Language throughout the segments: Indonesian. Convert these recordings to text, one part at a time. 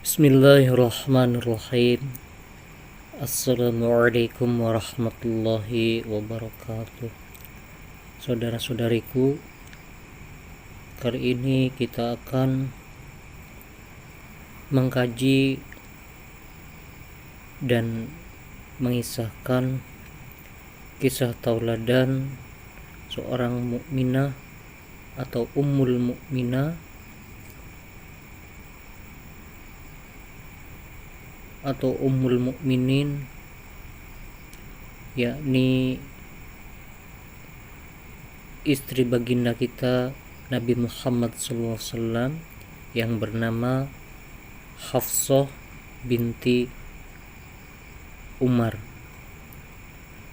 Bismillahirrahmanirrahim. Assalamualaikum warahmatullahi wabarakatuh. Saudara-saudariku, kali ini kita akan mengkaji dan mengisahkan kisah tauladan seorang mukminah atau ummul mukminah atau ummul mukminin, yakni istri baginda kita Nabi Muhammad SAW yang bernama Hafsah binti Umar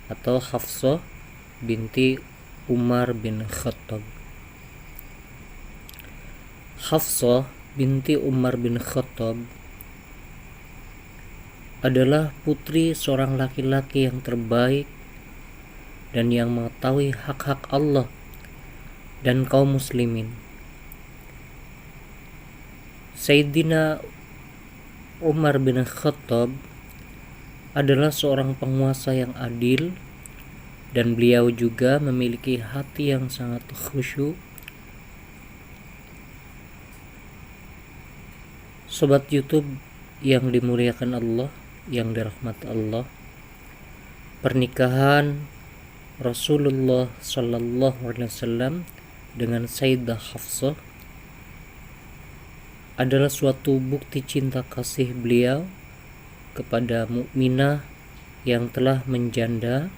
atau Hafsah binti Umar bin Khattab. Hafsah binti Umar bin Khattab adalah putri seorang laki-laki yang terbaik dan yang mengetahui hak-hak Allah dan kaum muslimin. Sayyidina Umar bin Khattab adalah seorang penguasa yang adil dan beliau juga memiliki hati yang sangat khusyuk. Sobat YouTube yang dimuliakan Allah, yang dirahmati Allah, pernikahan Rasulullah Sallallahu Alaihi Wasallam dengan Sayyidah Hafsah adalah suatu bukti cinta kasih beliau kepada mukminah yang telah menjanda.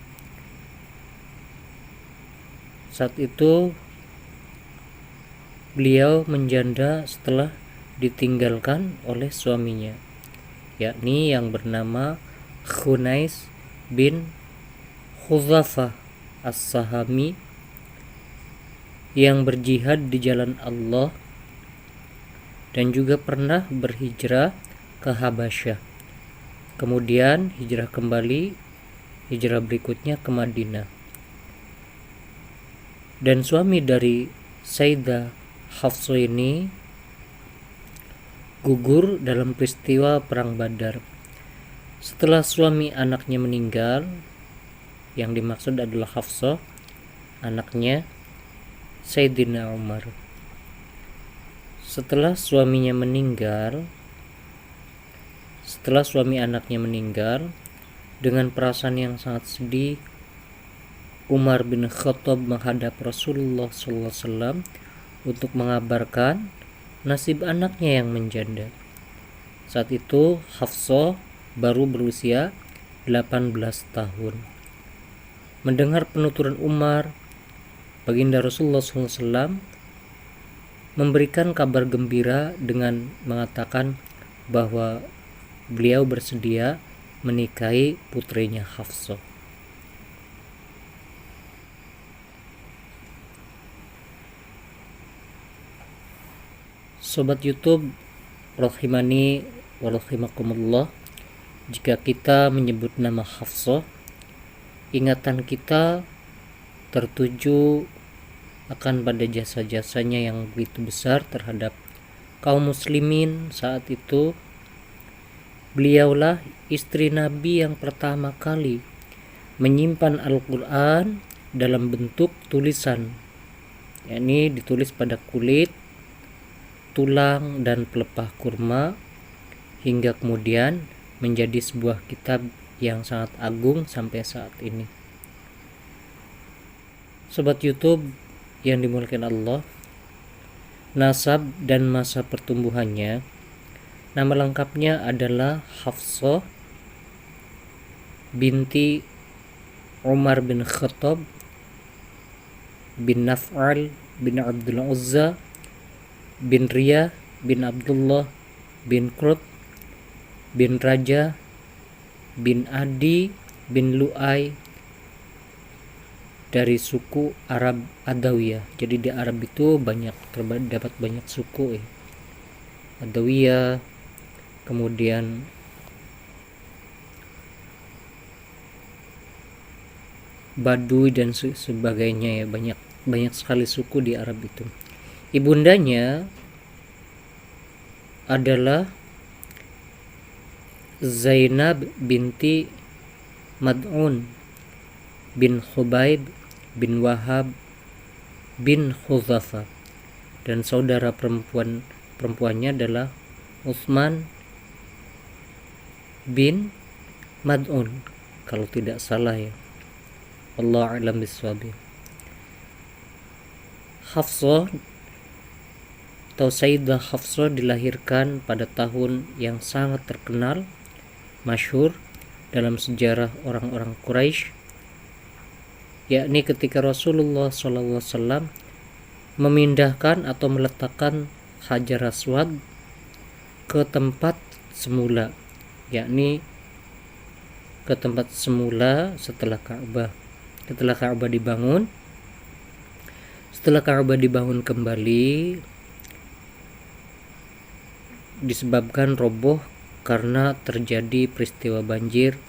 Saat itu beliau menjanda setelah ditinggalkan oleh suaminya, yakni yang bernama Khunais bin Hudzafah As-Sahami, yang berjihad di jalan Allah dan juga pernah berhijrah ke Habasyah. Kemudian hijrah kembali, hijrah berikutnya ke Madinah. Dan suami dari Sayyidah Hafsah ini gugur dalam peristiwa perang Badar. Setelah suami anaknya meninggal, yang dimaksud adalah Hafsah, anaknya Sayyidina Umar. Setelah suami anaknya meninggal, dengan perasaan yang sangat sedih, Umar bin Khattab menghadap Rasulullah SAW untuk mengabarkan nasib anaknya yang menjanda. Saat itu Hafsah baru berusia 18 tahun. Mendengar penuturan Umar, baginda Rasulullah SAW memberikan kabar gembira dengan mengatakan bahwa beliau bersedia menikahi putrinya Hafsah. Sobat YouTube rahimani wa rahimakumullah, jika kita menyebut nama Hafsah, ingatan kita tertuju akan pada jasa-jasanya yang begitu besar terhadap kaum muslimin saat itu. Beliaulah istri Nabi yang pertama kali menyimpan Al-Quran dalam bentuk tulisan, yakni ditulis pada kulit, tulang, dan pelepah kurma, hingga kemudian menjadi sebuah kitab yang sangat agung sampai saat ini. Sobat YouTube yang dimuliakan Allah, nasab dan masa pertumbuhannya, nama lengkapnya adalah Hafsah binti Umar bin Khattab bin Naf'al bin Abdul Uzza bin Riyah bin Abdullah bin Qurt bin Raja bin Adi bin Lu'ay dari suku Arab Adawiyah. Jadi di Arab itu terdapat banyak suku Adawiyah, kemudian Baduy dan sebagainya, ya, banyak sekali suku di Arab itu. Ibundanya adalah Zainab binti Mad'un bin Khubaib bin Wahab bin Khuzafah, dan saudara perempuannya adalah Utsman bin Mad'un kalau tidak salah ya. Allah a'lam bishawab. Hafsah atau Sayyidah Hafsah dilahirkan pada tahun yang sangat terkenal, masyhur dalam sejarah orang-orang Quraisy, yakni ketika Rasulullah SAW memindahkan atau meletakkan Hajar Aswad ke tempat semula, yakni ke tempat semula setelah Ka'bah. Setelah Ka'bah dibangun kembali disebabkan roboh karena terjadi peristiwa banjir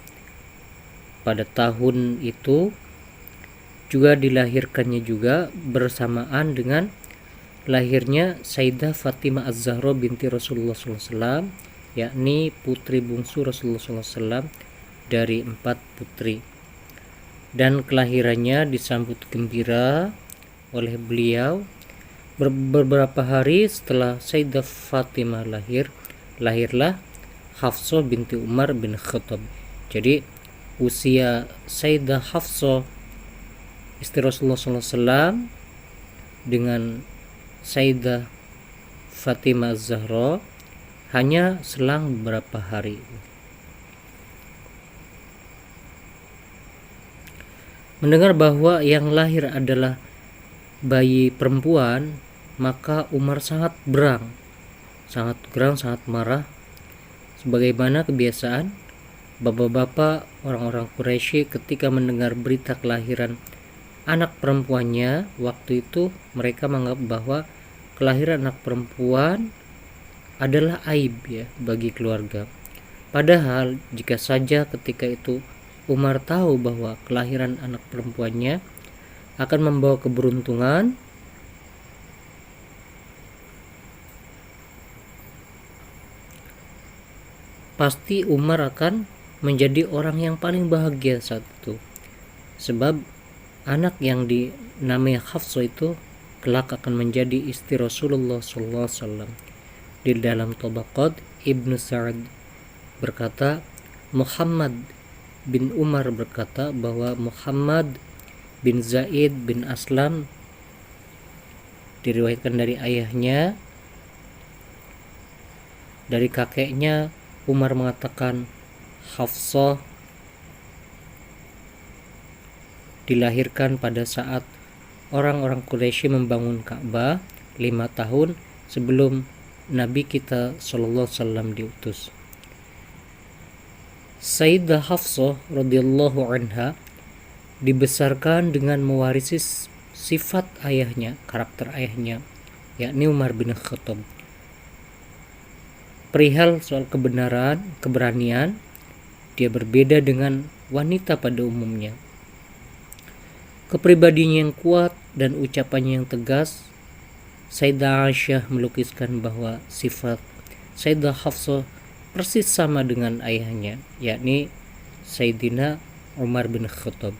pada tahun itu. Juga dilahirkannya juga bersamaan dengan lahirnya Sayyidah Fatimah Az-Zahra binti Rasulullah SAW, yakni putri bungsu Rasulullah SAW dari 4 putri, dan kelahirannya disambut gembira oleh beliau. Beberapa hari setelah Sayyidah Fatimah lahirlah Hafsah binti Umar bin Khattab. Jadi usia Sayyidah Hafsah istri Rasulullah SAW dengan Sayyidah Fatimah Az-Zahra hanya selang beberapa hari. Mendengar bahwa yang lahir adalah bayi perempuan, maka Umar sangat gerang, sangat marah. Sebagaimana kebiasaan bapak-bapak orang-orang Quraisy ketika mendengar berita kelahiran anak perempuannya, waktu itu mereka menganggap bahwa kelahiran anak perempuan adalah aib ya bagi keluarga. Padahal jika saja ketika itu Umar tahu bahwa kelahiran anak perempuannya akan membawa keberuntungan, pasti Umar akan menjadi orang yang paling bahagia saat itu. Sebab anak yang dinamai Hafsah itu kelak akan menjadi istri Rasulullah SAW. Di dalam Tabaqat Ibnu Sa'ad berkata, Muhammad bin Umar berkata bahwa Muhammad bin Zaid bin Aslam diriwayatkan dari ayahnya, dari kakeknya Umar mengatakan Hafsah dilahirkan pada saat orang-orang Quraisy membangun Ka'bah 5 tahun sebelum Nabi kita sallallahu alaihi wasallam diutus. Sayyidah Hafsah radhiyallahu anha dibesarkan dengan mewarisi sifat ayahnya, karakter ayahnya, yakni Umar bin Khattab. Perihal soal keberanian, dia berbeda dengan wanita pada umumnya. Kepribadiannya yang kuat dan ucapannya yang tegas. Sayyidah Aisyah melukiskan bahwa sifat Sayyidah Hafsah persis sama dengan ayahnya, yakni Sayyidina Umar bin Khattab.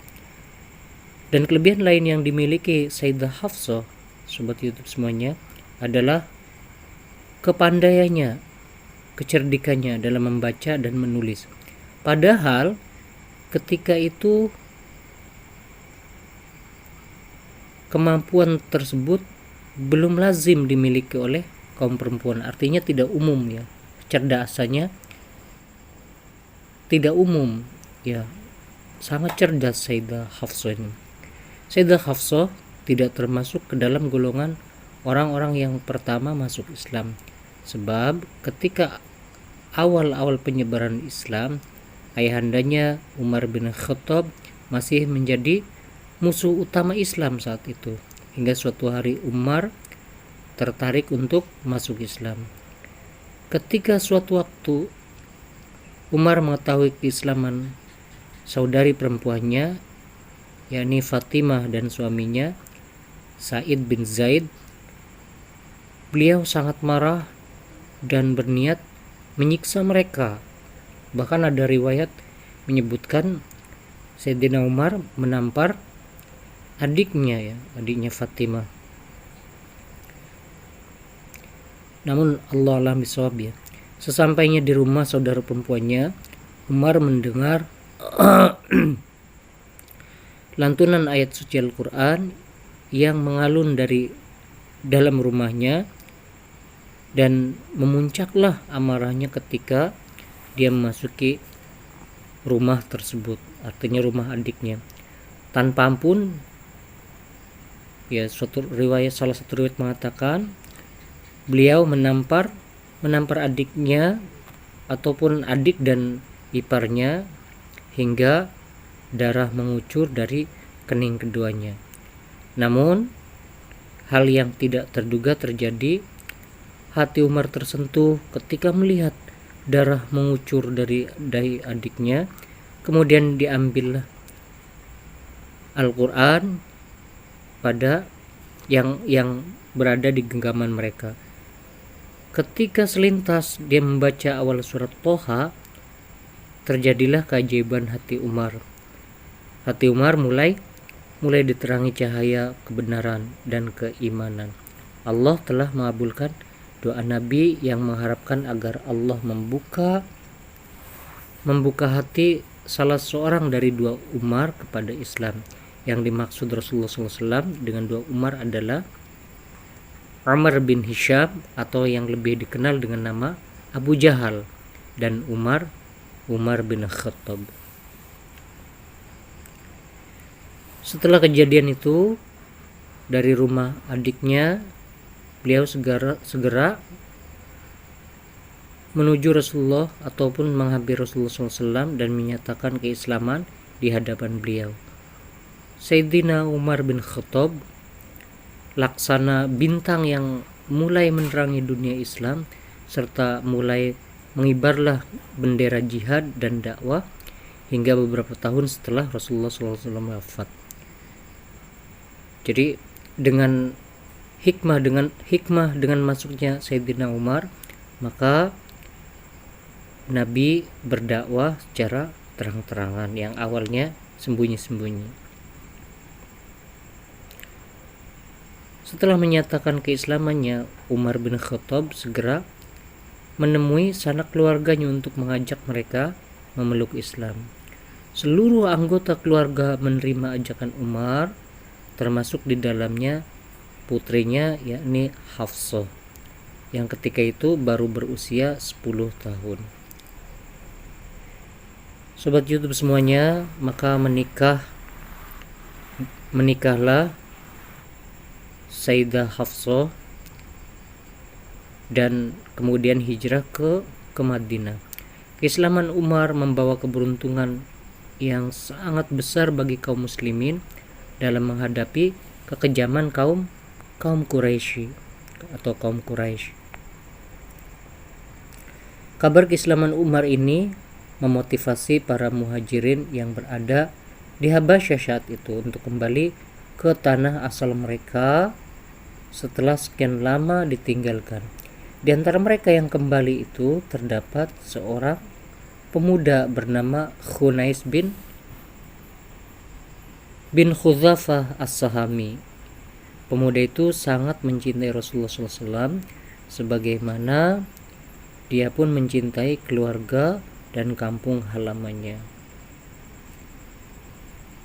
Dan kelebihan lain yang dimiliki Sayyidah Hafsah, sobat YouTube semuanya, adalah kepandaiannya, kecerdikannya dalam membaca dan menulis. Padahal ketika itu kemampuan tersebut belum lazim dimiliki oleh kaum perempuan, artinya tidak umum ya. Kecerdasannya tidak umum ya, sangat cerdas Sayyidah Hafsah ini. Sayyidah Hafsah tidak termasuk ke dalam golongan orang-orang yang pertama masuk Islam, sebab ketika awal-awal penyebaran Islam, ayahandanya Umar bin Khattab masih menjadi musuh utama Islam saat itu, hingga suatu hari Umar tertarik untuk masuk Islam. Ketika suatu waktu Umar mengetahui keislaman saudari perempuannya, yakni Fatimah, dan suaminya Sa'id bin Zaid, beliau sangat marah dan berniat menyiksa mereka. Bahkan ada riwayat menyebutkan Sayyidina Umar menampar adiknya Fatimah. Namun Allah alam bisawab ya. Sesampainya di rumah saudara perempuannya, Umar mendengar lantunan ayat suci Al-Quran yang mengalun dari dalam rumahnya, dan memuncaklah amarahnya ketika dia memasuki rumah tersebut, artinya rumah adiknya. Tanpa ampun, ya salah satu riwayat mengatakan beliau menampar adiknya ataupun adik dan iparnya hingga darah mengucur dari kening keduanya. Namun hal yang tidak terduga terjadi. Hati Umar tersentuh ketika melihat darah mengucur dari dahi adiknya. Kemudian diambillah Al-Quran pada yang berada di genggaman mereka. Ketika selintas dia membaca awal surat Toha, terjadilah keajaiban hati Umar. Hati Umar mulai diterangi cahaya kebenaran dan keimanan. Allah telah mengabulkan doa Nabi yang mengharapkan agar Allah membuka hati salah seorang dari dua Umar kepada Islam. Yang dimaksud Rasulullah SAW dengan dua Umar adalah Umar bin Hisham atau yang lebih dikenal dengan nama Abu Jahal, dan Umar bin Khattab. Setelah kejadian itu, dari rumah adiknya beliau segera menuju Rasulullah ataupun menghampiri Rasulullah SAW dan menyatakan keislaman di hadapan beliau. Sayyidina Umar bin Khattab, laksana bintang yang mulai menerangi dunia Islam, serta mulai mengibarlah bendera jihad dan dakwah hingga beberapa tahun setelah Rasulullah SAW wafat. Jadi dengan hikmah dengan masuknya Sayyidina Umar, maka Nabi berdakwah secara terang-terangan yang awalnya sembunyi-sembunyi. Setelah menyatakan keislamannya, Umar bin Khattab segera menemui sanak keluarganya untuk mengajak mereka memeluk Islam. Seluruh anggota keluarga menerima ajakan Umar, termasuk di dalamnya putrinya yakni Hafsah yang ketika itu baru berusia 10 tahun. Sobat YouTube semuanya, maka menikahlah Sayyidah Hafsah dan kemudian hijrah ke Madinah. Keislaman Umar membawa keberuntungan yang sangat besar bagi kaum muslimin dalam menghadapi kekejaman kaum Quraisy atau kaum Quraisy. Kabar keislaman Umar ini memotivasi para muhajirin yang berada di Habasyah saat itu untuk kembali ke tanah asal mereka setelah sekian lama ditinggalkan. Di antara mereka yang kembali itu terdapat seorang pemuda bernama Khunais bin Khudzafah As-Sahami. Pemuda itu sangat mencintai Rasulullah SAW sebagaimana dia pun mencintai keluarga dan kampung halamannya.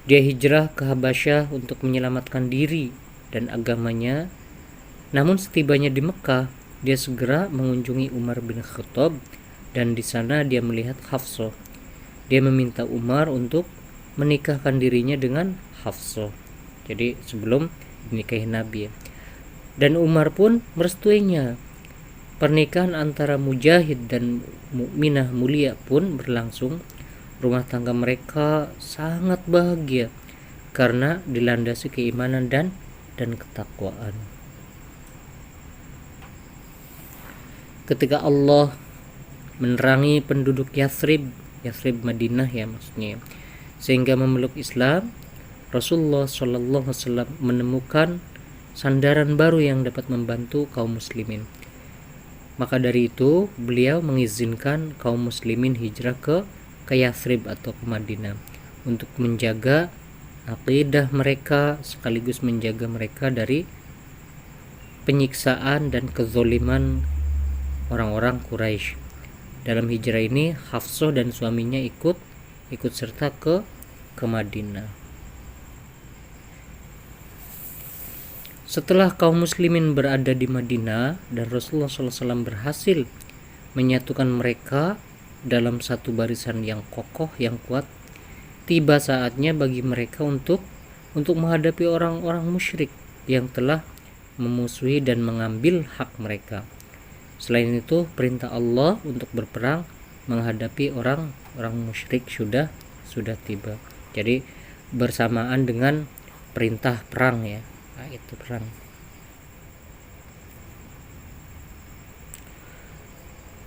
Dia hijrah ke Habasyah untuk menyelamatkan diri dan agamanya. Namun setibanya di Mekah, dia segera mengunjungi Umar bin Khattab dan di sana dia melihat Hafsah. Dia meminta Umar untuk menikahkan dirinya dengan Hafsah. Jadi sebelum dinikahi Nabi. Dan Umar pun merestuinya. Pernikahan antara mujahid dan mukminah mulia pun berlangsung. Rumah tangga mereka sangat bahagia karena dilandasi keimanan dan ketakwaan. Ketika Allah menerangi penduduk Yathrib Madinah ya maksudnya, sehingga memeluk Islam, Rasulullah SAW menemukan sandaran baru yang dapat membantu kaum muslimin. Maka dari itu beliau mengizinkan kaum muslimin hijrah ke Yathrib atau ke Madinah untuk menjaga akidah mereka sekaligus menjaga mereka dari penyiksaan dan kezoliman orang-orang Quraisy. Dalam hijrah ini Hafsah dan suaminya ikut serta ke Madinah. Setelah kaum muslimin berada di Madinah dan Rasulullah SAW berhasil menyatukan mereka dalam satu barisan yang kokoh, yang kuat, tiba saatnya bagi mereka untuk menghadapi orang-orang musyrik yang telah memusuhi dan mengambil hak mereka. Selain itu, perintah Allah untuk berperang menghadapi orang-orang musyrik sudah tiba. Jadi bersamaan dengan perintah perang ya. Nah, itu perang.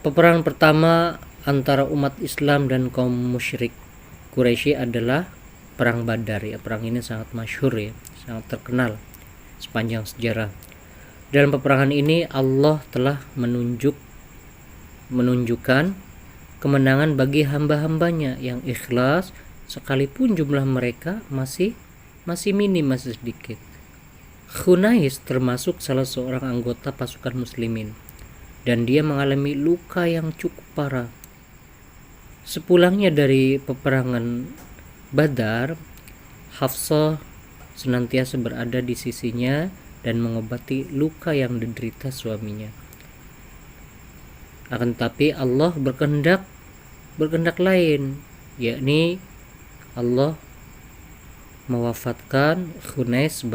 Peperangan pertama antara umat Islam dan kaum musyrik Quraisy adalah perang Badar ya. Perang ini sangat masyhur ya, sangat terkenal sepanjang sejarah. Dalam peperangan ini Allah telah menunjukkan kemenangan bagi hamba-hambanya yang ikhlas sekalipun jumlah mereka masih minim, masih sedikit. Khunais termasuk salah seorang anggota pasukan muslimin dan dia mengalami luka yang cukup parah. Sepulangnya dari peperangan Badar, Hafsah senantiasa berada di sisinya dan mengobati luka yang diderita suaminya. Akan tetapi Allah berkehendak lain, yakni Allah mewafatkan Khunais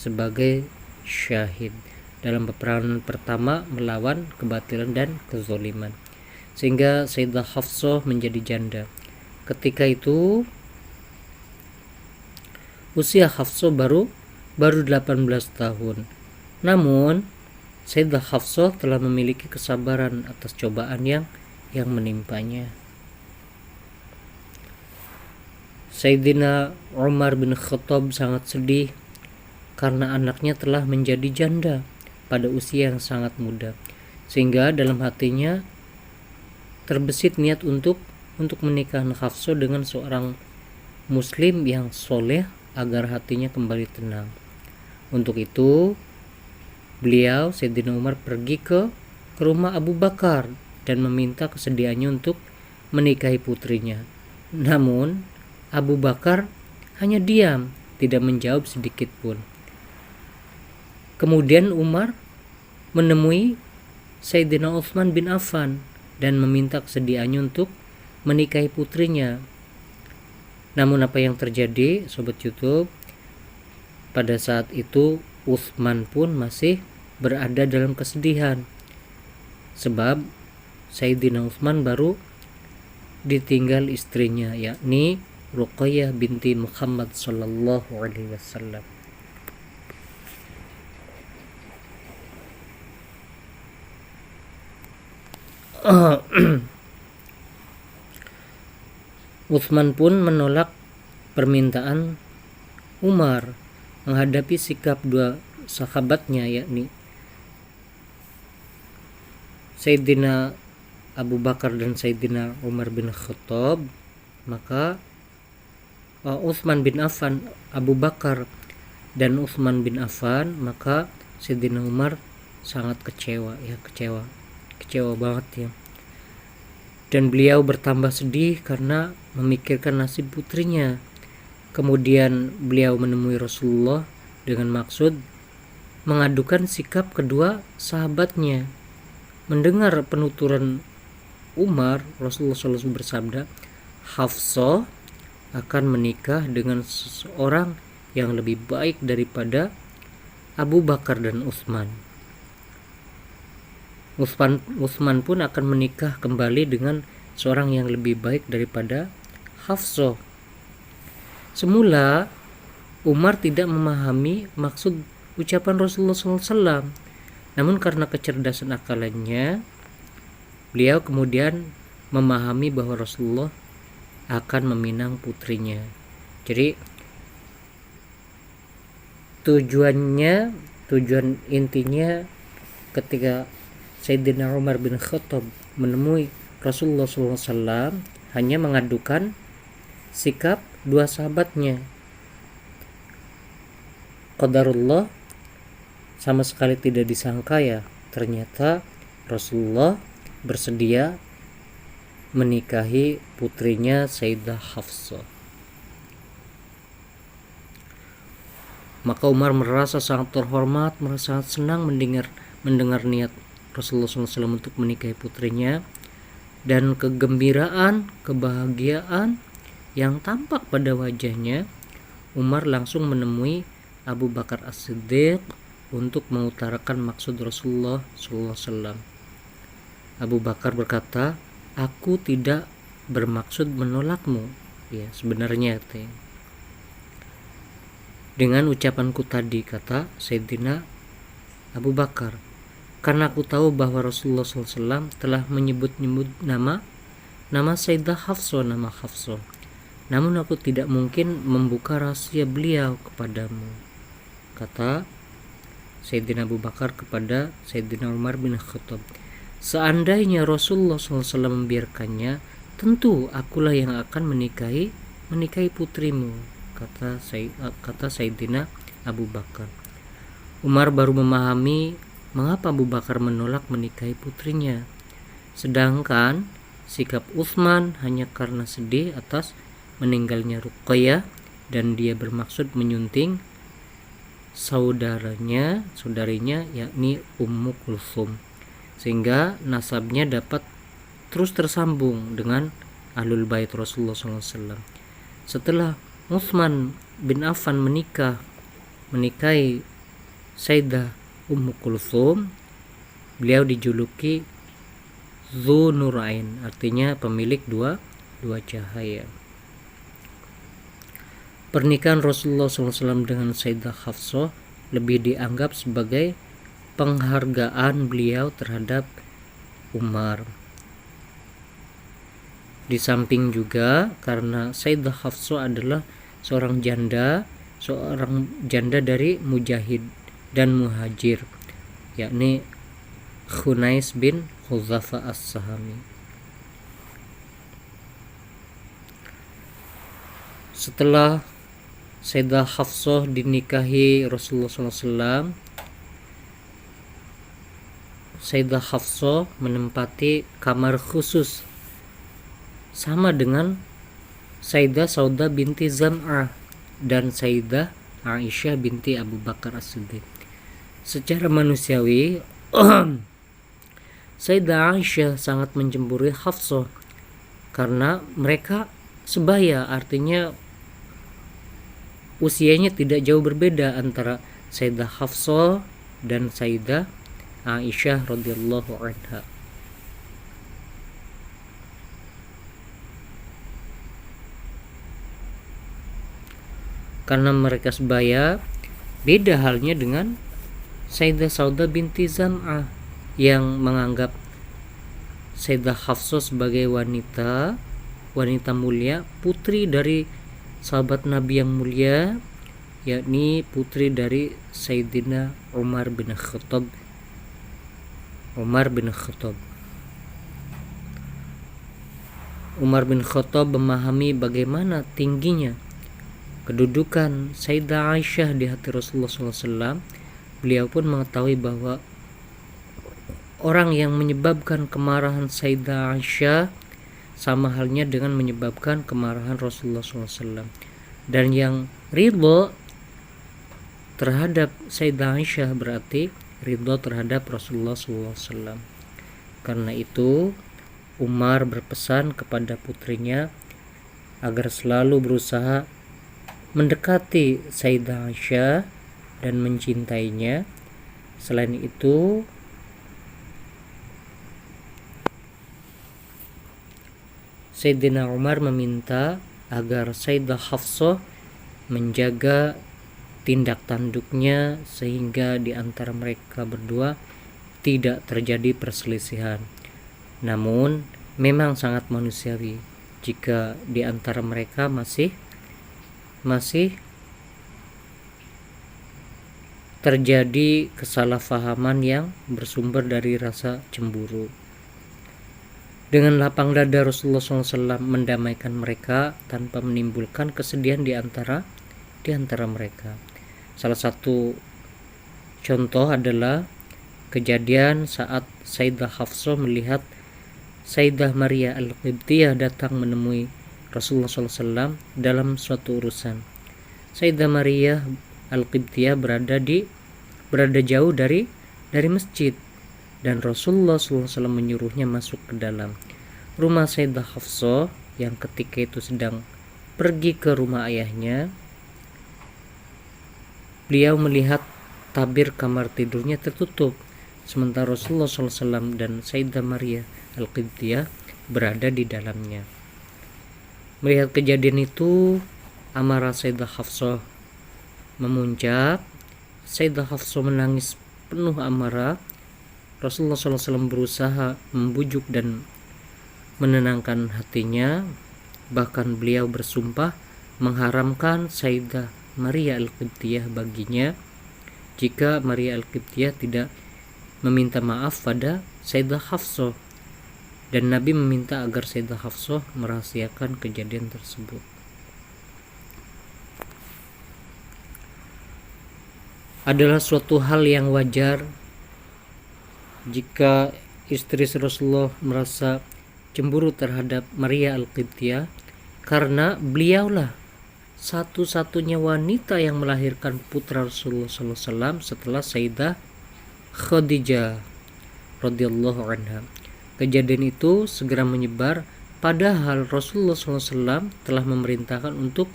sebagai syahid dalam peperangan pertama melawan kebatilan dan kezaliman, sehingga Sayyidah Hafsah menjadi janda. Ketika itu usia Hafsah baru 18 tahun. Namun Sayyidah Hafsah telah memiliki kesabaran atas cobaan yang menimpanya. Sayyidina Umar bin Khattab sangat sedih karena anaknya telah menjadi janda pada usia yang sangat muda, sehingga dalam hatinya terbesit niat untuk menikahkan Hafsah dengan seorang muslim yang soleh agar hatinya kembali tenang. Untuk itu beliau Sayyidina Umar pergi ke rumah Abu Bakar dan meminta kesediaannya untuk menikahi putrinya. Namun Abu Bakar hanya diam, tidak menjawab sedikit pun. Kemudian Umar menemui Sayyidina Utsman bin Affan dan meminta kesediaannya untuk menikahi putrinya. Namun apa yang terjadi, sobat YouTube? Pada saat itu Utsman pun masih berada dalam kesedihan, sebab Sayyidina Utsman baru ditinggal istrinya, yakni Ruqayyah binti Muhammad sallallahu alaihi wasallam. Utsman pun menolak permintaan Umar menghadapi sikap dua sahabatnya, yakni Sayyidina Abu Bakar dan Sayyidina Umar bin Khattab. Maka Utsman bin Affan, Abu Bakar dan Utsman bin Affan, maka Sayyidina Umar sangat kecewa banget ya. Dan beliau bertambah sedih karena memikirkan nasib putrinya. Kemudian beliau menemui Rasulullah dengan maksud mengadukan sikap kedua sahabatnya. Mendengar penuturan Umar, Rasulullah SAW bersabda, Hafsah akan menikah dengan seseorang yang lebih baik daripada Abu Bakar dan Utsman. Utsman pun akan menikah kembali dengan seorang yang lebih baik daripada Hafsah. Semula Umar tidak memahami maksud ucapan Rasulullah SAW, namun karena kecerdasan akalnya, beliau kemudian memahami bahwa Rasulullah akan meminang putrinya. Jadi tujuan intinya ketika Sayyidina Umar bin Khattab menemui Rasulullah SAW hanya mengadukan sikap dua sahabatnya. Qadarullah, sama sekali tidak disangka ya, ternyata Rasulullah bersedia menikahi putrinya Sayyidah Hafsah. Maka Umar merasa sangat terhormat, merasa sangat senang mendengar niat Rasulullah SAW untuk menikahi putrinya, dan kegembiraan, kebahagiaan yang tampak pada wajahnya. Umar langsung menemui Abu Bakar As-Siddiq untuk mengutarakan maksud Rasulullah SAW. Abu Bakar berkata, "Aku tidak bermaksud menolakmu." Ya, sebenarnya dengan ucapanku tadi, kata Sayyidina Abu Bakar, karena aku tahu bahwa Rasulullah SAW telah menyebut-nyebut nama Sayyidah Hafsah, nama Hafsah. Namun aku tidak mungkin membuka rahasia beliau kepadamu, kata Sayyidina Abu Bakar kepada Sayyidina Umar bin Khattab. Seandainya Rasulullah SAW membiarkannya, tentu akulah yang akan menikahi putrimu, kata Sayyidina Abu Bakar. Umar baru memahami mengapa Abu Bakar menolak menikahi putrinya, sedangkan sikap Utsman hanya karena sedih atas meninggalnya Ruqayyah dan dia bermaksud menyunting saudarinya yakni Ummu Kulsum, sehingga nasabnya dapat terus tersambung dengan Ahlul Bait Rasulullah SAW. Setelah Utsman bin Affan menikahi Sayyidah Ummu Kulsum, beliau dijuluki Dzu Nurain, artinya pemilik dua cahaya. Pernikahan Rasulullah SAW dengan Sayyidah Hafsah lebih dianggap sebagai penghargaan beliau terhadap Umar. Di samping juga karena Sayyidah Hafsah adalah seorang janda dari Mujahid dan Muhajir, yakni Khunais bin Hudzafa As-Sahami. Setelah Sayyidah Hafsah dinikahi Rasulullah SAW, Sayyidah Hafsah menempati kamar khusus sama dengan Sayyidah Saudah binti Zam'ah dan Sayyidah Aisyah binti Abu Bakar As-Siddiq. Secara manusiawi, Sayyidah Aisyah sangat mencemburi Hafsah karena mereka sebaya, artinya usianya tidak jauh berbeda antara Sayyidah Hafsah dan Sayyidah Aisyah radhiyallahu anha. Karena mereka sebaya, beda halnya dengan Sayyidah Saudah binti Zam'ah yang menganggap Sayyidah Hafsah sebagai wanita mulia, putri dari sahabat Nabi yang mulia, yakni putri dari Sayyidina Umar bin Khattab. Umar bin Khattab memahami bagaimana tingginya kedudukan Sayyidah Aisyah di hati Rasulullah SAW. Beliau pun mengetahui bahwa orang yang menyebabkan kemarahan Sayyidah Aisyah sama halnya dengan menyebabkan kemarahan Rasulullah SAW, dan yang ridho terhadap Sayyidah Aisyah berarti ridho terhadap Rasulullah SAW. Karena itu Umar berpesan kepada putrinya agar selalu berusaha mendekati Sayyidah Aisyah dan mencintainya. Selain itu, Sayyidina Umar meminta agar Sayyidah Hafsah menjaga tindak tanduknya sehingga di antara mereka berdua tidak terjadi perselisihan. Namun memang sangat manusiawi jika di antara mereka masih terjadi kesalahpahaman yang bersumber dari rasa cemburu. Dengan lapang dada Rasulullah SAW mendamaikan mereka tanpa menimbulkan kesedihan di antara mereka. Salah satu contoh adalah kejadian saat Sayyidah Hafsah melihat Sayyidah Maria Al-Qibtiyah datang menemui Rasulullah SAW dalam suatu urusan. Sayyidah Maria Al-Qibtiyah berada jauh dari masjid, dan Rasulullah SAW menyuruhnya masuk ke dalam rumah Sayyidah Hafsah yang ketika itu sedang pergi ke rumah ayahnya. Beliau melihat tabir kamar tidurnya tertutup, sementara Rasulullah SAW dan Sayyidah Maria Al-Qibtiyah berada di dalamnya. Melihat kejadian itu, amarah Sayyidah Hafsah memuncak. Sayyidah Hafsah menangis penuh amarah. Rasulullah SAW berusaha membujuk dan menenangkan hatinya. Bahkan beliau bersumpah mengharamkan Sayyidah Maria Al-Qibtiyah baginya jika Maria Al-Qibtiyah tidak meminta maaf pada Sayyidah Hafsah, dan Nabi meminta agar Sayyidah Hafsah merahasiakan kejadian tersebut. Adalah suatu hal yang wajar jika istri Rasulullah merasa cemburu terhadap Maria Al-Qibtiyah, karena beliaulah satu-satunya wanita yang melahirkan putra Rasulullah SAW setelah Sayyidah Khadijah radhiyallahu anha. Kejadian itu segera menyebar, padahal Rasulullah SAW telah memerintahkan untuk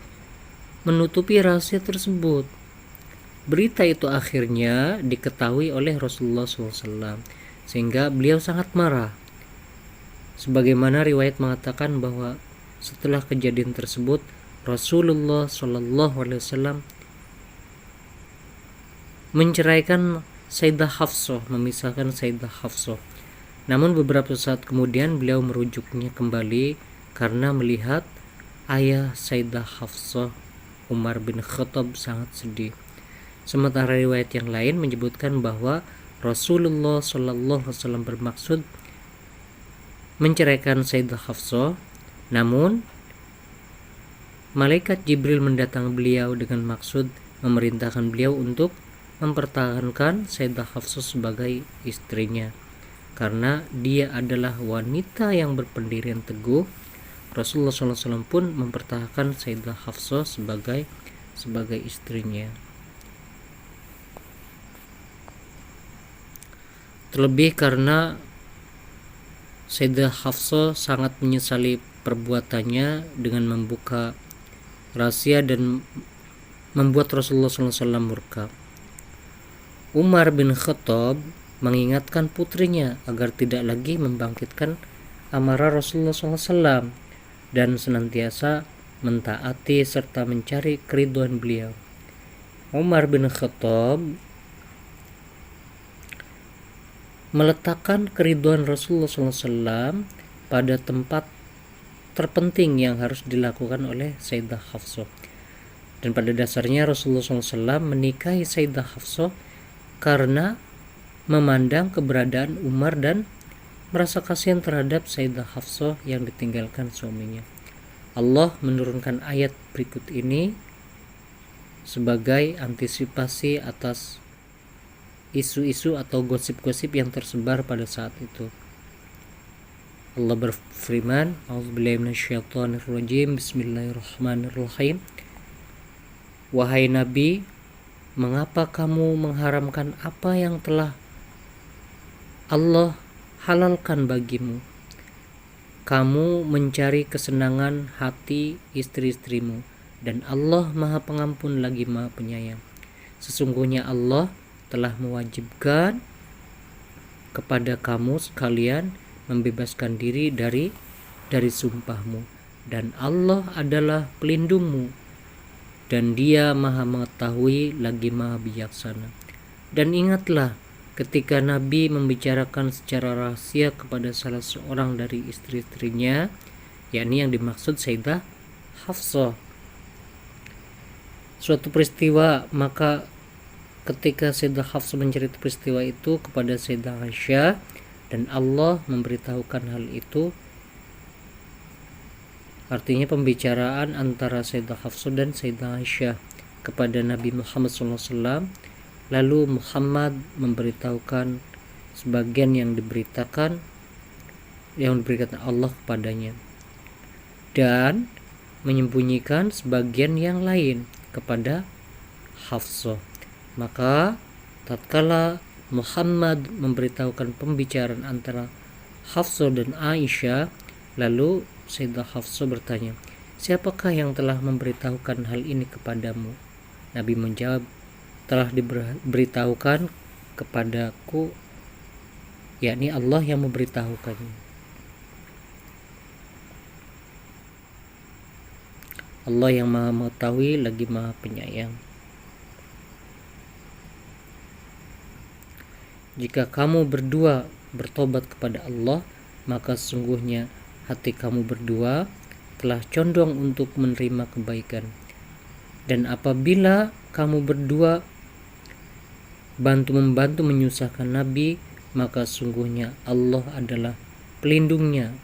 menutupi rahasia tersebut. Berita itu akhirnya diketahui oleh Rasulullah SAW, sehingga beliau sangat marah. Sebagaimana riwayat mengatakan bahwa setelah kejadian tersebut Rasulullah SAW menceraikan Sayyidah Hafsah, memisahkan Sayyidah Hafsah. Namun beberapa saat kemudian beliau merujuknya kembali karena melihat ayah Sayyidah Hafsah, Umar bin Khattab, sangat sedih. Sementara riwayat yang lain menyebutkan bahwa Rasulullah SAW bermaksud menceraikan Sayyidah Hafsah, namun malaikat Jibril mendatangi beliau dengan maksud memerintahkan beliau untuk mempertahankan Sayyidah Hafsah sebagai istrinya, karena dia adalah wanita yang berpendirian teguh. Rasulullah SAW pun mempertahankan Sayyidah Hafsah sebagai istrinya. Terlebih karena Sayyidah Hafsah sangat menyesali perbuatannya dengan membuka rahasia dan membuat Rasulullah SAW murka. Umar bin Khattab mengingatkan putrinya agar tidak lagi membangkitkan amarah Rasulullah SAW dan senantiasa mentaati serta mencari keridhaan beliau. Umar bin Khattab meletakkan keridhaan Rasulullah SAW pada tempat terpenting yang harus dilakukan oleh Sayyidah Hafsah. Dan pada dasarnya Rasulullah SAW menikahi Sayyidah Hafsah karena memandang keberadaan Umar dan merasa kasihan terhadap Sayyidah Hafsah yang ditinggalkan suaminya. Allah menurunkan ayat berikut ini sebagai antisipasi atas isu-isu atau gosip-gosip yang tersebar pada saat itu. Allah berfirman, A'udzubillahi minasyaitonirrajim, Bismillahirrahmanirrahim. Wahai Nabi, mengapa kamu mengharamkan apa yang telah Allah halalkan bagimu? Kamu mencari kesenangan hati istri-istrimu, dan Allah Maha Pengampun lagi Maha Penyayang. Sesungguhnya Allah telah mewajibkan kepada kamu sekalian membebaskan diri dari sumpahmu, dan Allah adalah pelindungmu, dan Dia Maha Mengetahui lagi Maha Bijaksana. Dan ingatlah ketika Nabi membicarakan secara rahasia kepada salah seorang dari istri-istrinya, yakni yang dimaksud Sayyidah Hafsah, suatu peristiwa, maka ketika Sayyidah Hafsah menceritakan peristiwa itu kepada Sayyidah Aisyah dan Allah memberitahukan hal itu, artinya pembicaraan antara Sayyidah Hafsah dan Sayyidah Aisyah kepada Nabi Muhammad SAW, lalu Muhammad memberitahukan sebagian yang diberikan Allah kepadanya dan menyembunyikan sebagian yang lain kepada Hafsah. Maka tatkala Muhammad memberitahukan pembicaraan antara Hafsah dan Aisyah, lalu Sayyidah Hafsah bertanya, "Siapakah yang telah memberitahukan hal ini kepadamu?" Nabi menjawab, "Telah diberitahukan kepadaku, yakni Allah yang memberitahukannya." Allah yang Maha Mengetahui lagi Maha Penyayang. Jika kamu berdua bertobat kepada Allah, maka sesungguhnya hati kamu berdua telah condong untuk menerima kebaikan. Dan apabila kamu berdua membantu menyusahkan Nabi, maka sungguhnya Allah adalah pelindungnya.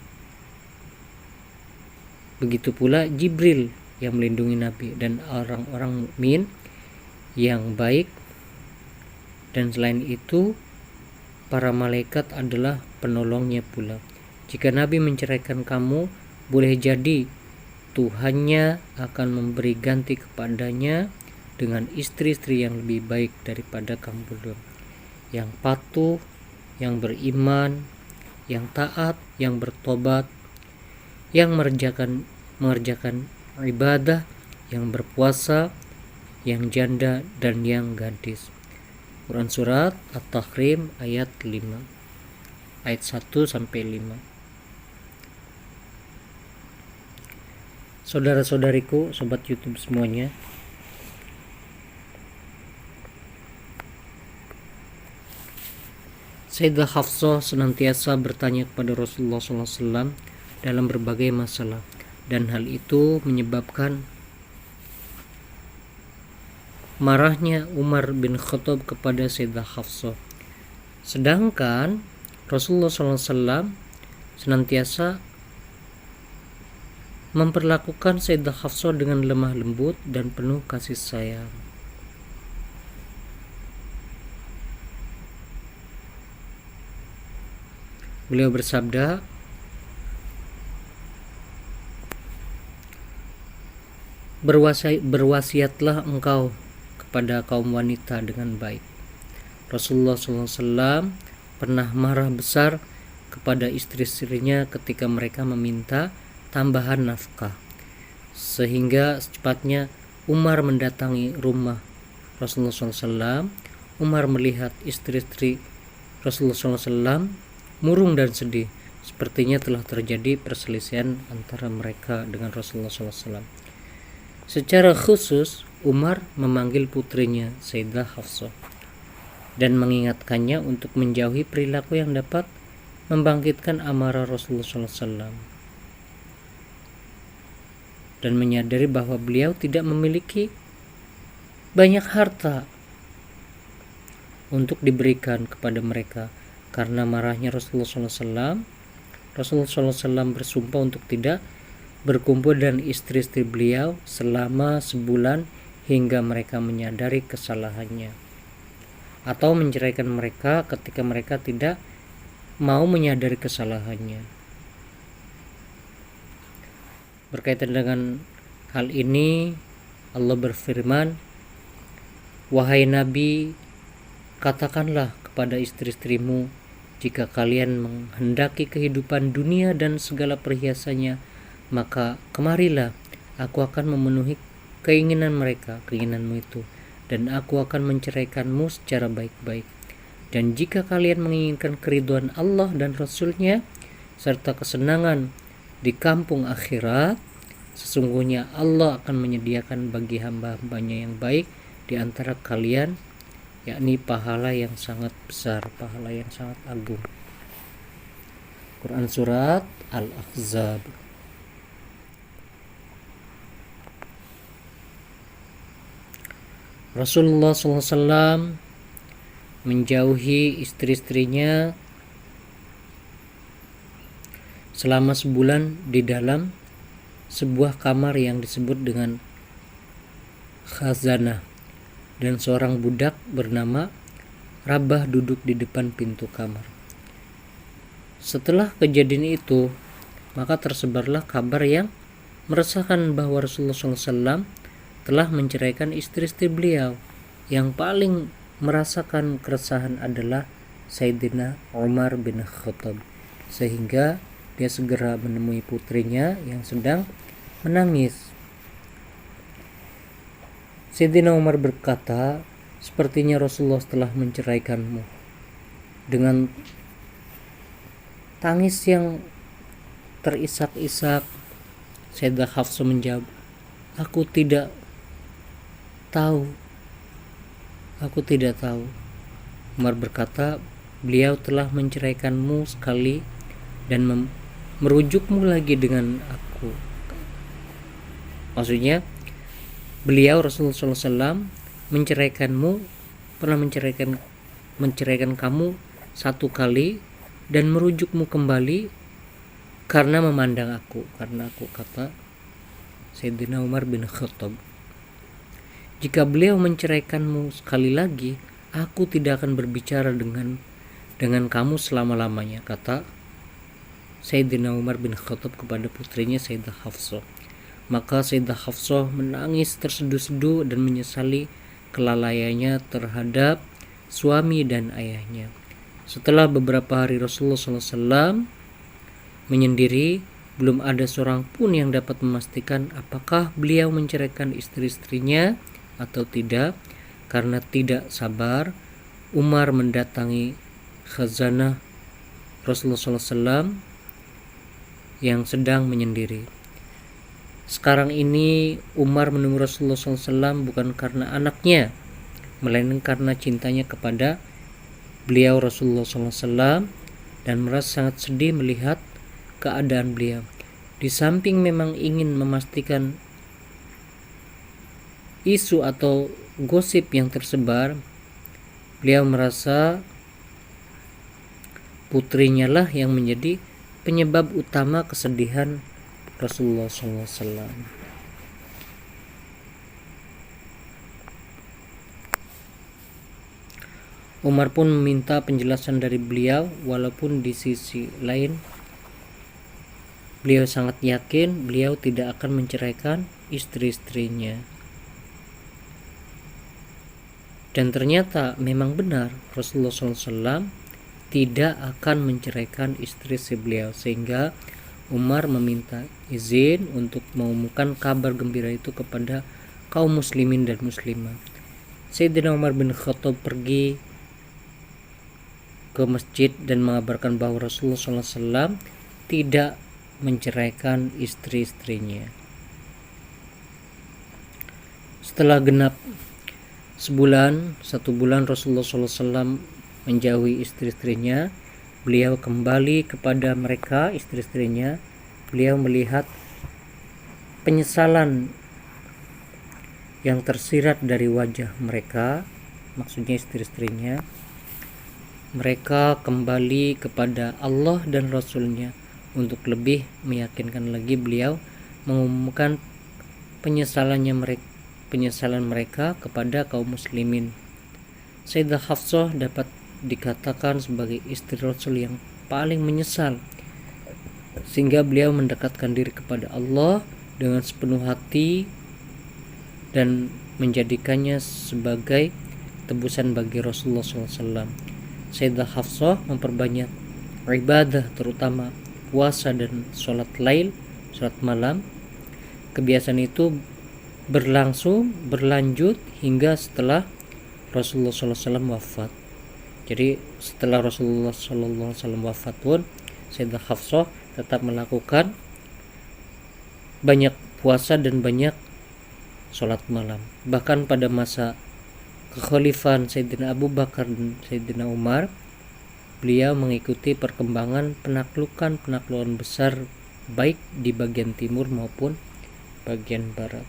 Begitu pula Jibril yang melindungi Nabi dan orang-orang mukmin yang baik. Dan selain itu, para malaikat adalah penolongnya pula. Jika Nabi menceraikan kamu, boleh jadi Tuhannya akan memberi ganti kepadanya dengan istri-istri yang lebih baik daripada kamu berdua, yang patuh, yang beriman, yang taat, yang bertobat, yang mengerjakan ibadah, yang berpuasa, yang janda dan yang gadis. Quran Surat At-Tahrim ayat 5, ayat 1-5. Saudara-saudariku, sobat YouTube semuanya, Sayyidah Hafsah senantiasa bertanya kepada Rasulullah SAW dalam berbagai masalah, dan hal itu menyebabkan marahnya Umar bin Khattab kepada Sayyidah Hafsah. Sedangkan Rasulullah SAW senantiasa memperlakukan Sayyidah Hafsah dengan lemah lembut dan penuh kasih sayang. Beliau bersabda, berwasiatlah engkau kepada kaum wanita dengan baik. Rasulullah SAW pernah marah besar kepada istri-istrinya ketika mereka meminta tambahan nafkah, sehingga secepatnya Umar mendatangi rumah Rasulullah SAW. Umar melihat istri-istri Rasulullah SAW murung dan sedih, sepertinya telah terjadi perselisihan antara mereka dengan Rasulullah SAW. Secara khusus Umar memanggil putrinya Sayyidah Hafsah dan mengingatkannya untuk menjauhi perilaku yang dapat membangkitkan amarah Rasulullah SAW, dan menyadari bahwa beliau tidak memiliki banyak harta untuk diberikan kepada mereka. Karena marahnya Rasulullah SAW, Rasulullah SAW bersumpah untuk tidak berkumpul dengan istri-istri beliau selama sebulan hingga mereka menyadari kesalahannya, atau menceraikan mereka ketika mereka tidak mau menyadari kesalahannya. Berkaitan dengan hal ini, Allah berfirman, "Wahai Nabi, katakanlah kepada istri-istrimu, jika kalian menghendaki kehidupan dunia dan segala perhiasannya, maka kemarilah, aku akan memenuhi keinginanmu itu, dan aku akan menceraikanmu secara baik-baik. Dan jika kalian menginginkan keridhaan Allah dan Rasul-Nya serta kesenangan di kampung akhirat, sesungguhnya Allah akan menyediakan bagi hamba-hambanya yang baik di antara kalian, yakni pahala yang sangat besar, pahala yang sangat agung." Quran Surat Al-Ahzab. Rasulullah SAW menjauhi istri-istrinya selama sebulan di dalam sebuah kamar yang disebut dengan khazanah, dan seorang budak bernama Rabah duduk di depan pintu kamar. Setelah kejadian itu, maka tersebarlah kabar yang meresahkan bahwa Rasulullah SAW telah menceraikan istri-istri beliau. Yang paling merasakan keresahan adalah Sayyidina Umar bin Khattab, sehingga dia segera menemui putrinya yang sedang menangis. Sayyidina Umar berkata, sepertinya Rasulullah telah menceraikanmu. Dengan tangis yang terisak-isak, Sayyidah Hafsah menjawab, Aku tidak tahu. Umar berkata, beliau telah menceraikanmu sekali dan merujukmu lagi dengan aku. Maksudnya, beliau Rasulullah SAW pernah menceraikan kamu satu kali dan merujukmu kembali karena memandang aku, kata Sayyidina Umar bin Khattab. Jika beliau menceraikanmu sekali lagi, aku tidak akan berbicara dengan kamu selama-lamanya, kata Sayyidina Umar bin Khattab kepada putrinya Sayyidah Hafsah. Maka Sayyidah Hafsah menangis terseduh-seduh dan menyesali kelalaiannya terhadap suami dan ayahnya. Setelah beberapa hari Rasulullah SAW menyendiri, belum ada seorang pun yang dapat memastikan apakah beliau menceraikan istri-istrinya atau tidak. Karena tidak sabar, Umar mendatangi khazanah Rasulullah SAW yang sedang menyendiri. Sekarang ini Umar menemui Rasulullah SAW bukan karena anaknya, melainkan karena cintanya kepada beliau Rasulullah SAW, dan merasa sangat sedih melihat keadaan beliau. Di samping memang ingin memastikan isu atau gosip yang tersebar, beliau merasa putrinya lah yang menjadi penyebab utama kesedihan Rasulullah SAW. Umar pun meminta penjelasan dari beliau, walaupun di sisi lain beliau sangat yakin beliau tidak akan menceraikan istri-istrinya. Dan ternyata memang benar Rasulullah SAW tidak akan menceraikan istri beliau, sehingga Umar meminta izin untuk mengumumkan kabar gembira itu kepada kaum muslimin dan muslimah. Sayyidina Umar bin Khattab pergi ke masjid dan mengabarkan bahwa Rasulullah SAW tidak menceraikan istri-istrinya. Setelah genap satu bulan Rasulullah SAW menjauhi istri-istrinya, beliau kembali kepada mereka, istri-istrinya. Beliau melihat penyesalan yang tersirat dari wajah mereka, maksudnya istri-istrinya. Mereka kembali kepada Allah dan Rasulnya. Untuk lebih meyakinkan lagi, beliau mengumumkan penyesalan mereka kepada kaum muslimin. Sayyidah Hafsah dapat dikatakan sebagai istri Rasul yang paling menyesal, sehingga beliau mendekatkan diri kepada Allah dengan sepenuh hati dan menjadikannya sebagai tebusan bagi Rasulullah SAW. Sayyidah Hafsah memperbanyak ibadah, terutama puasa dan sholat malam. Kebiasaan itu berlanjut hingga setelah Rasulullah SAW wafat. Jadi setelah Rasulullah SAW wafat pun Sayyidah Hafsah tetap melakukan banyak puasa dan banyak sholat malam. Bahkan pada masa kekhalifahan Sayyidina Abu Bakar dan Sayyidina Umar, beliau mengikuti perkembangan penaklukan besar baik di bagian timur maupun bagian barat.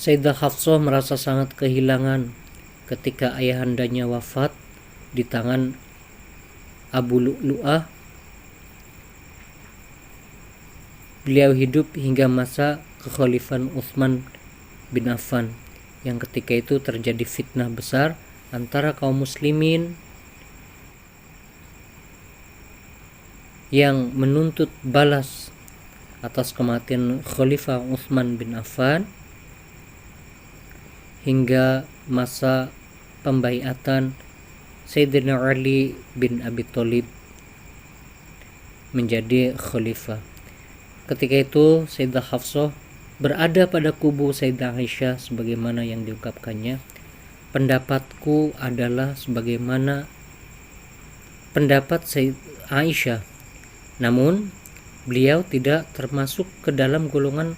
Sayyidah Hafsah merasa sangat kehilangan ketika ayahandanya wafat di tangan Abu Lu'lu'ah. Beliau hidup hingga masa kekhalifahan Utsman bin Affan, yang ketika itu terjadi fitnah besar antara kaum muslimin yang menuntut balas atas kematian Khalifah Utsman bin Affan hingga masa pembaiatan Sayyidina Ali bin Abi Thalib menjadi khalifah. Ketika itu Sayyidah Hafsah berada pada kubu Sayyidah Aisyah sebagaimana yang diungkapkannya, pendapatku adalah sebagaimana pendapat Sayyidah Aisyah, namun beliau tidak termasuk ke dalam golongan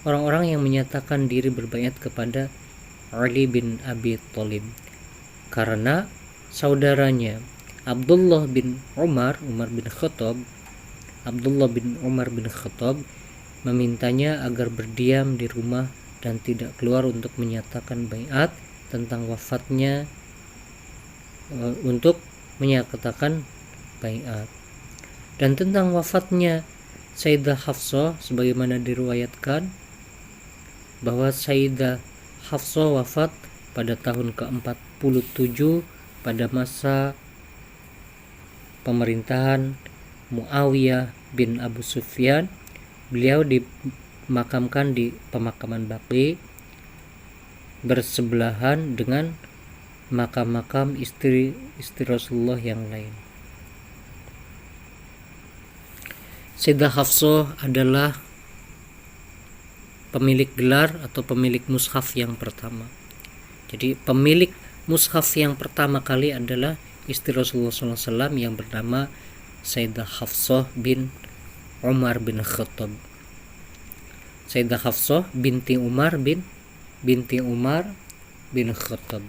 orang-orang yang menyatakan diri berbaiat kepada Ali bin Abi Thalib, karena saudaranya Abdullah bin Umar bin Khattab memintanya agar berdiam di rumah dan tidak keluar untuk menyatakan baiat tentang wafatnya, untuk menyatakan baiat. Dan tentang wafatnya Sayyidah Hafsah sebagaimana diriwayatkan bahwa Sayyidah Hafsah wafat pada tahun ke-47 pada masa pemerintahan Muawiyah bin Abu Sufyan. Beliau dimakamkan di pemakaman Baqi bersebelahan dengan makam-makam istri Rasulullah yang lain. Sayyidah Hafsah adalah pemilik gelar atau pemilik mushaf yang pertama. Jadi pemilik mushaf yang pertama kali adalah istri Rasulullah SAW yang bernama Sayyidah Hafsah bin Umar bin Khattab. Sayyidah Hafsah binti Umar bin Khattab.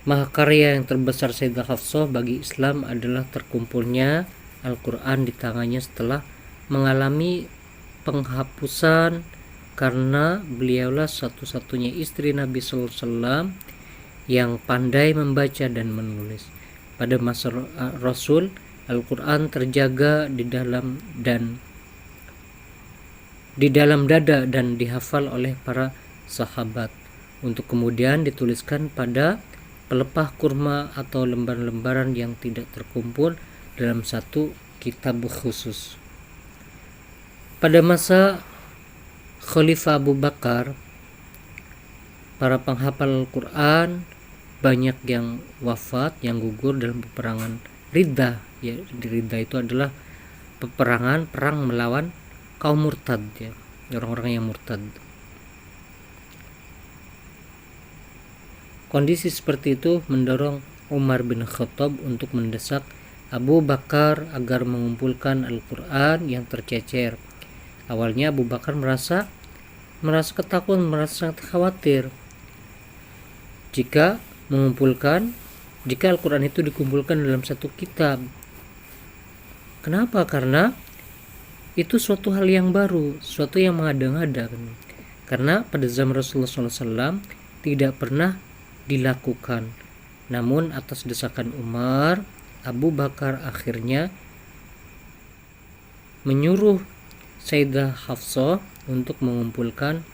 Mahakarya yang terbesar Sayyidah Hafsah bagi Islam adalah terkumpulnya Al-Quran di tangannya setelah mengalami penghapusan, karena beliaulah satu-satunya istri Nabi SAW yang pandai membaca dan menulis. Pada masa Rasul, Al-Quran terjaga di dalam dada dan dihafal oleh para sahabat untuk kemudian dituliskan pada pelepah kurma atau lembar-lembaran yang tidak terkumpul dalam satu kitab khusus. Pada masa Khalifah Abu Bakar, para penghafal Al-Quran banyak yang wafat, yang gugur dalam peperangan Riddah. Ya, Riddah itu adalah perang melawan kaum murtad, ya, orang-orang yang murtad. Kondisi seperti itu mendorong Umar bin Khattab untuk mendesak Abu Bakar agar mengumpulkan Al-Quran yang tercecer. Awalnya Abu Bakar merasa ketakutan, merasa khawatir jika Al-Quran itu dikumpulkan dalam satu kitab. Kenapa? Karena itu suatu hal yang baru, suatu yang mengada-ngada. Karena pada zaman Rasulullah SAW tidak pernah dilakukan. Namun atas desakan Umar, Abu Bakar akhirnya menyuruh Sayyidah Hafsah untuk mengumpulkan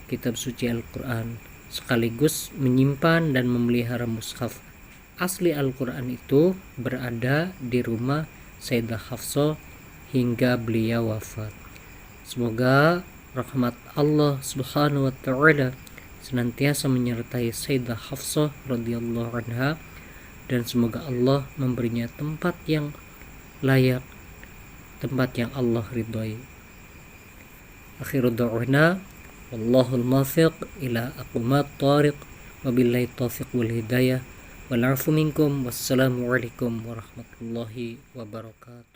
kitab suci Al-Quran, sekaligus menyimpan dan memelihara mushaf asli Al-Quran itu berada di rumah Sayyidah Hafsah hingga beliau wafat. Semoga rahmat Allah Subhanahu wa taala senantiasa menyertai Sayyidah Hafsah radhiyallahu anha, dan semoga Allah memberinya tempat yang layak, tempat yang Allah ridhoi. Akhiru da'wana wallahul muwaffiq ila aqwamat thariq, wabillahi taufiq wal hidayah, wal 'afu minkum, wassalamu alaikum warahmatullahi wabarakatuh.